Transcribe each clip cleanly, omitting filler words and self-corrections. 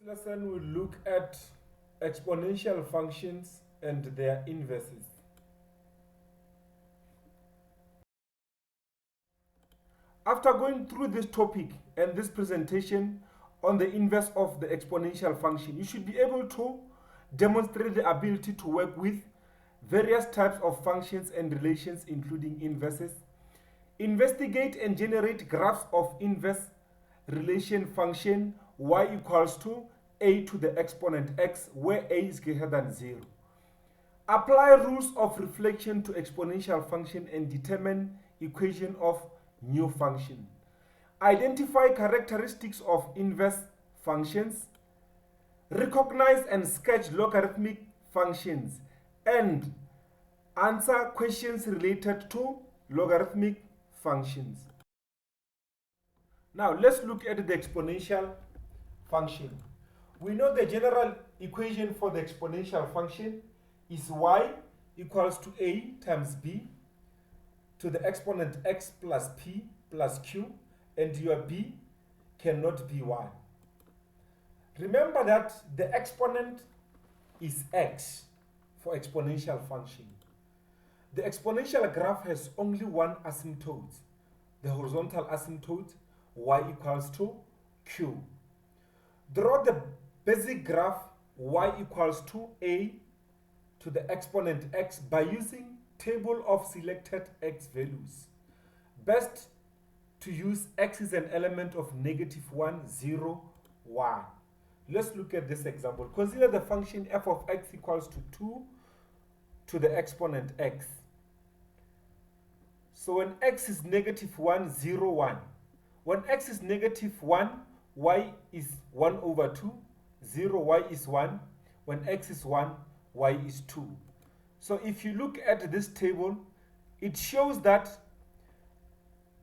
Lesson will look at exponential functions and their inverses. After going through this topic and this presentation on the inverse of the exponential function, you should be able to demonstrate the ability to work with various types of functions and relations, including inverses. Investigate and generate graphs of inverse relation function y equals to a to the exponent x, where a is greater than 0. Apply rules of reflection to exponential function and determine equation of new function. Identify characteristics of inverse functions. Recognize and sketch logarithmic functions and answer questions related to logarithmic functions. Now let's look at the exponential function. We know the general equation for the exponential function is y equals to a times b to the exponent x plus p plus q, and your b cannot be 1. Remember that the exponent is x for exponential function. The exponential graph has only one asymptote, the horizontal asymptote y equals to q. Draw the basic graph y equals to a to the exponent x by using table of selected x values. Best to use x is an element of -1, 0, 1. Let's look at this example. Consider the function f of x equals to 2 to the exponent x. So when x is -1, 0, 1. When x is -1, y is 1 over 2. 0, y is 1. When x is 1, y is 2. So if you look at this table, it shows that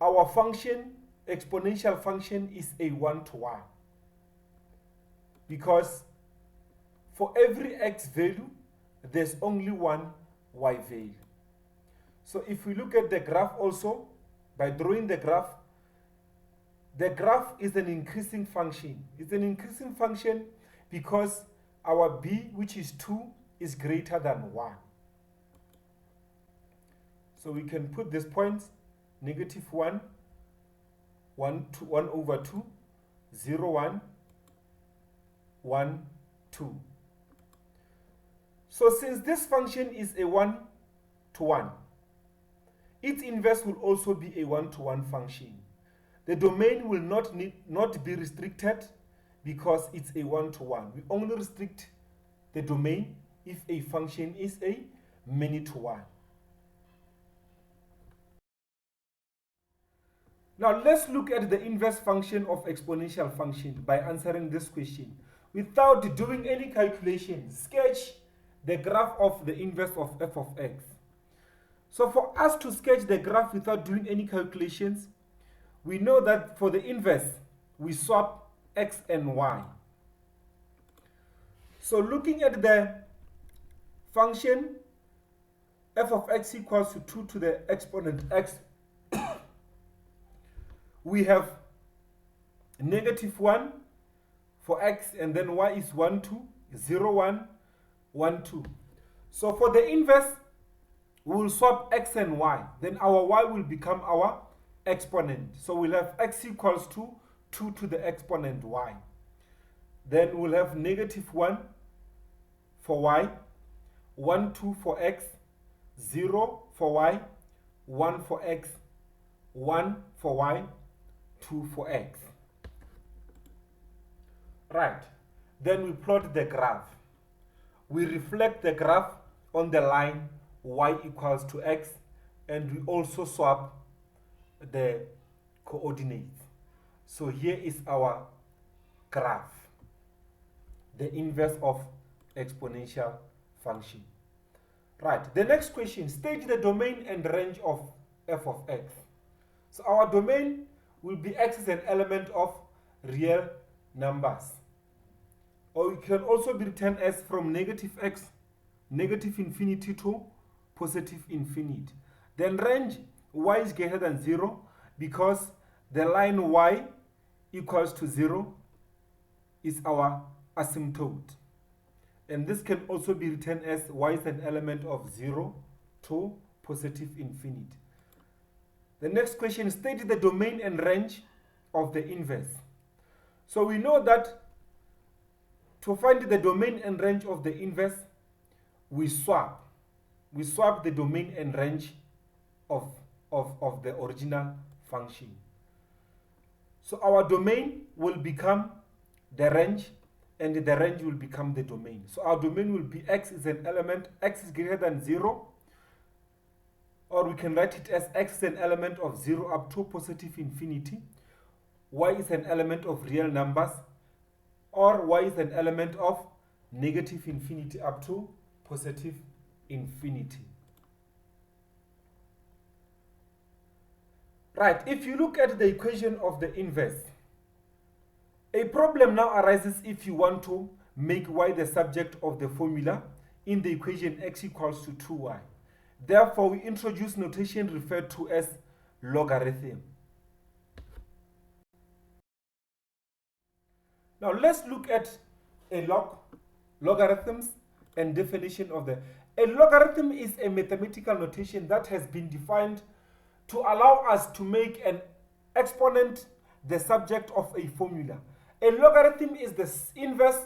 our function, exponential function, is a 1-to-1. Because for every x value, there's only one y value. So if we look at the graph also, by drawing the graph is an increasing function. It's an increasing function because our b, which is 2, is greater than 1. So we can put this point, -1, 1 over 2, 0, 1, 1, 2. So since this function is a 1-to-1, its inverse will also be a 1-to-1 function. The domain will not be restricted because it's a 1-to-1. We only restrict the domain if a function is a many-to-1. Now let's look at the inverse function of exponential function by answering this question. Without doing any calculation, sketch the graph of the inverse of f of x. So for us to sketch the graph without doing any calculations, we know that for the inverse, we swap x and y. So looking at the function f of x equals to 2 to the exponent x, we have -1 for x, and then y is 1, 2, 0, 1, 1, 2. So for the inverse, we will swap x and y. Then our y will become our exponent. So we'll have x equals to 2 to the exponent y. Then we'll have -1 for y, 1, 2 for x, 0 for y, 1 for x, 1 for y, 2 for x. Right. Then we plot the graph. We reflect the graph on the line y equals to x, and we also swap the coordinates. So here is our graph, the inverse of exponential function. Right, the next question, state the domain and range of f of x. So our domain will be x is an element of real numbers, or it can also be written as from -x, -infinity to +infinity. Then range, y is greater than 0 because the line y equals to 0 is our asymptote. And this can also be written as y is an element of 0 to positive infinity. The next question, state the domain and range of the inverse. So we know that to find the domain and range of the inverse, we swap the domain and range of the original function. So our domain will become the range, and the range will become the domain. So our domain will be x is an element, x is greater than 0, or we can write it as x is an element of 0 up to positive infinity, y is an element of real numbers, or y is an element of negative infinity up to positive infinity. Right, if you look at the equation of the inverse, a problem now arises if you want to make y the subject of the formula in the equation x equals to 2y. Therefore, we introduce notation referred to as logarithm. Now, let's look at a logarithms and definition of them. A logarithm is a mathematical notation that has been defined to allow us to make an exponent the subject of a formula. A logarithm is the inverse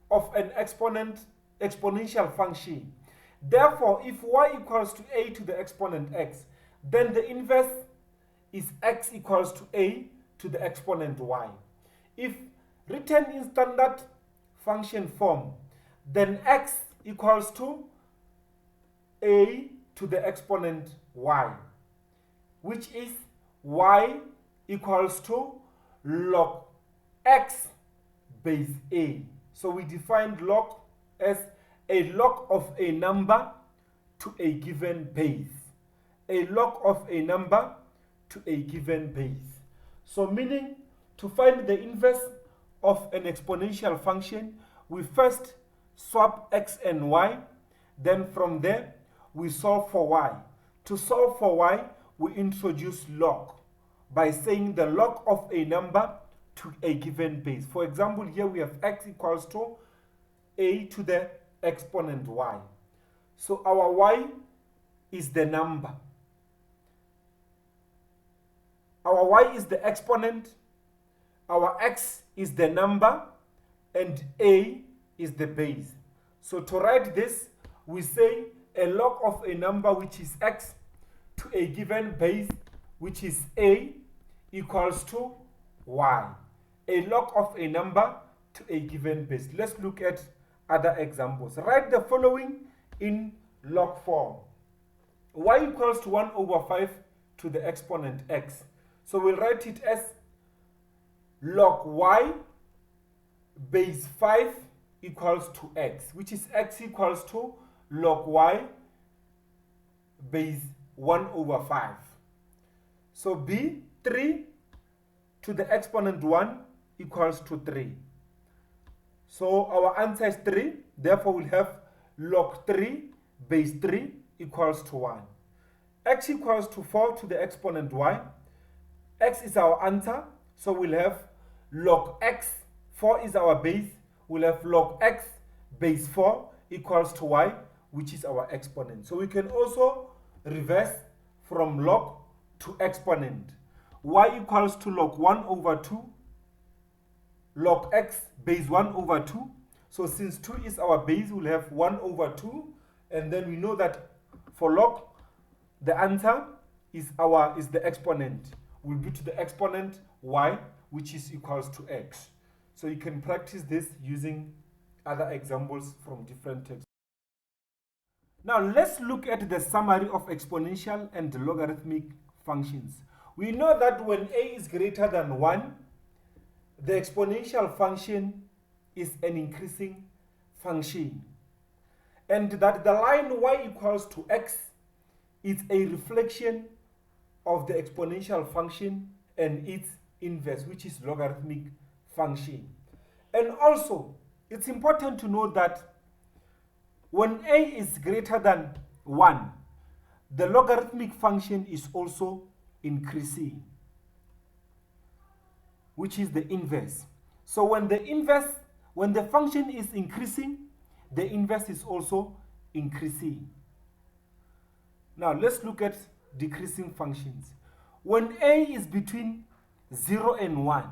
of an exponential function. Therefore, if y equals to a to the exponent x, then the inverse is x equals to a to the exponent y. If written in standard function form, then x equals to a to the exponent y, which is y equals to log x base a. So we defined log as a log of a number to a given base. A log of a number to a given base. So meaning, to find the inverse of an exponential function, we first swap x and y, then from there we solve for y. To solve for y, we introduce log by saying the log of a number to a given base. For example, here we have x equals to a to the exponent y. So our y is the number. Our y is the exponent, our x is the number, and a is the base. So to write this, we say a log of a number which is x to a given base which is a equals to y. A log of a number to a given base. Let's look at other examples. Write the following in log form. Y equals to 1 over 5 to the exponent x. So we'll write it as log y base 5 equals to x, which is x equals to log y base 1 over 5. So b, 3 to the exponent 1 equals to 3. So our answer is 3. Therefore, we'll have log 3 base 3 equals to 1. X equals to 4 to the exponent y. X is our answer. So we'll have log x, 4 is our base. We'll have log x base 4 equals to y, which is our exponent. So we can also reverse from log to exponent. Y equals to log 1 over 2, log x base 1 over 2. So since 2 is our base, we'll have 1 over 2. And then we know that for log, the answer is the exponent. Will be to the exponent y, which is equals to x. So you can practice this using other examples from different texts. Now let's look at the summary of exponential and logarithmic functions. We know that when a is greater than 1, the exponential function is an increasing function. And that the line y equals to x is a reflection of the exponential function and its inverse, which is logarithmic function. And also, it's important to note that when a is greater than 1, the logarithmic function is also increasing, which is the inverse. So when the inverse When the function is increasing, the inverse is also increasing. Now let's look at decreasing functions. When a is between 0 and 1,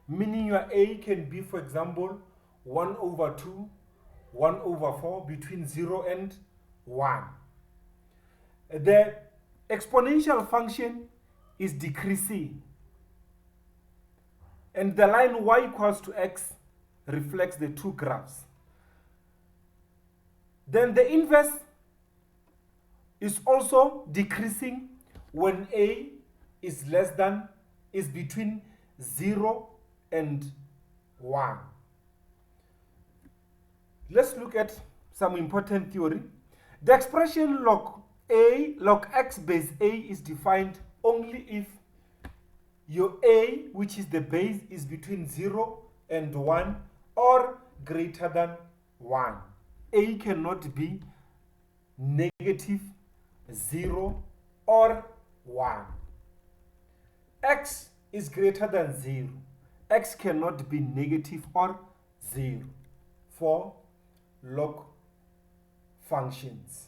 meaning your a can be, for example, 1 over 2, 1 over 4, between 0 and 1. The exponential function is decreasing. And the line y equals to x reflects the two graphs. Then the inverse is also decreasing when a is between 0 and 1. Let's look at some important theory. The expression log x base a is defined only if your a, which is the base, is between 0 and 1 or greater than 1. A cannot be negative, 0 or 1. X is greater than 0. X cannot be negative or 0 for log functions.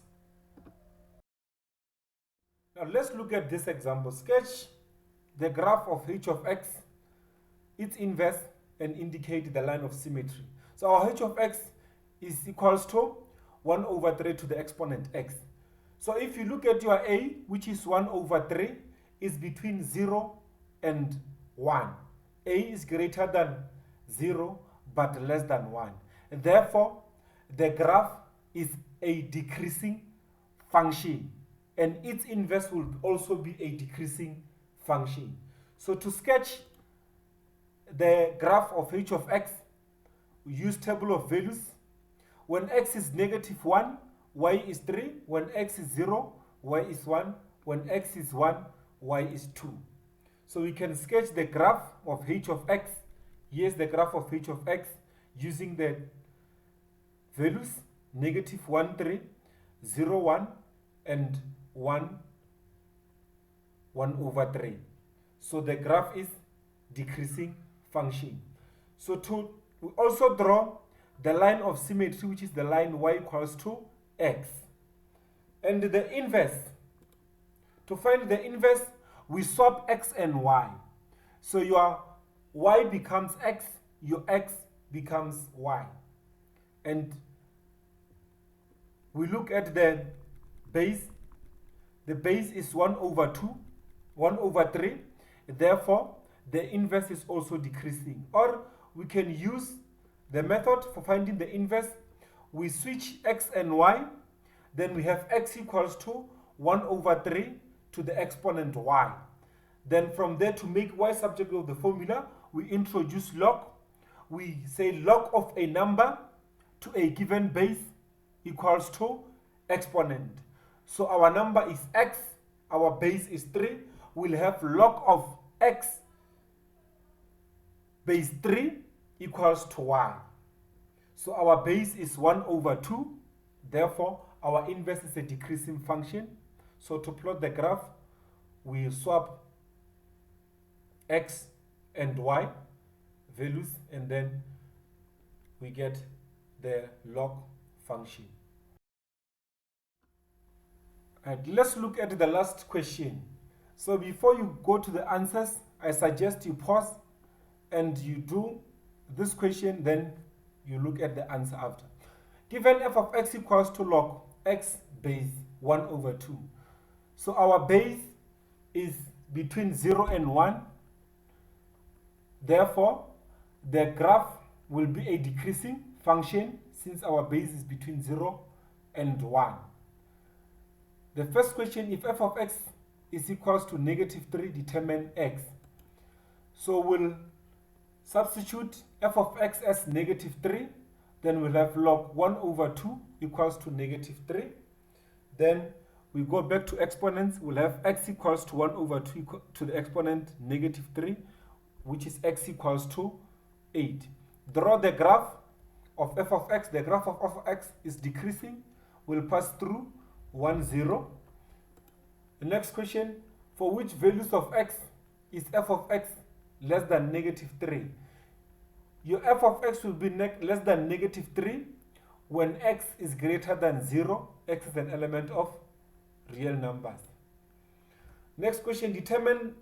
Now let's look at this example. Sketch the graph of h of x, its inverse, and indicate the line of symmetry. So our h of x is equals to 1 over 3 to the exponent x. So if you look at your a, which is 1 over 3, is between 0 and 1. A is greater than 0 but less than 1. And therefore, the graph is a decreasing function, and its inverse will also be a decreasing function. So to sketch the graph of h of x, we use table of values. When x is negative 1, y is 3. When x is 0, y is 1. When x is 1, y is 2. So we can sketch the graph of h of x. Here's the graph of h of x using the values negative 1, 3, 0, 1, and 1, 1 over 3. So the graph is decreasing function. So we also draw the line of symmetry, which is the line y equals to x. And the inverse. To find the inverse, we swap x and y. So your y becomes x, your x becomes y. And we look at the base. The base is 1 over 2, 1 over 3. Therefore, the inverse is also decreasing. Or we can use the method for finding the inverse. We switch x and y. Then we have x equals to 1 over 3 to the exponent y. Then from there, to make y subject of the formula, we introduce log. We say log of a number to a given base equals to exponent. So our number is x, our base is 3. We'll have log of x base 3 equals to y. So our base is 1 over 2. Therefore, our inverse is a decreasing function. So to plot the graph, we swap x and y values, and then we get the log function. Right, let's look at the last question. So before you go to the answers, I suggest you pause and you do this question, then you look at the answer after. Given f of x equals to log x base 1 over 2. So our base is between 0 and 1. Therefore, the graph will be a decreasing function since our base is between 0 and 1. The first question, if f of x is equals to negative 3, determine x. So we'll substitute f of x as negative 3. Then we'll have log 1 over 2 equals to negative 3. Then we go back to exponents. We'll have x equals to 1 over 2 to the exponent negative 3, which is x equals to 8. Draw the graph of f of x. The graph of f of x is decreasing. We'll pass through 1, 0. The next question, for which values of x is f of x less than negative 3? Your f of x will be less than -3 when x is greater than 0. X is an element of real numbers. Next question, determine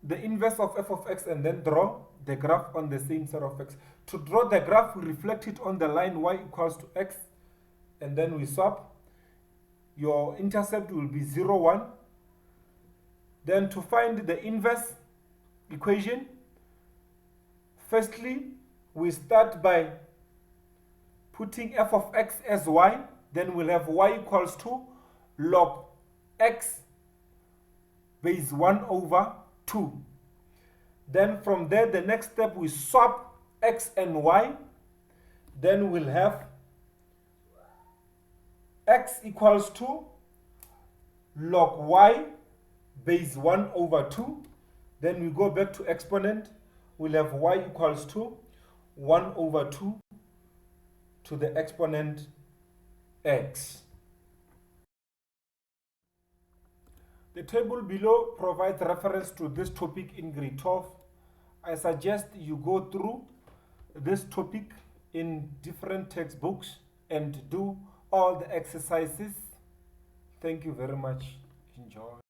the inverse of f of x and then draw the graph on the same set of x. To draw the graph, we reflect it on the line y equals to x, and then we swap. Your intercept will be 0, 1. Then to find the inverse equation, firstly, we start by putting f of x as y. Then we'll have y equals to log x base 1 over 2. Then from there, the next step, we swap x and y. Then we'll have x equals to log y base 1 over 2. Then we go back to exponent. We'll have y equals to 1 over 2 to the exponent x. The table below provides reference to this topic in grade 12. I suggest you go through this topic in different textbooks and do all the exercises. Thank you very much. Enjoy.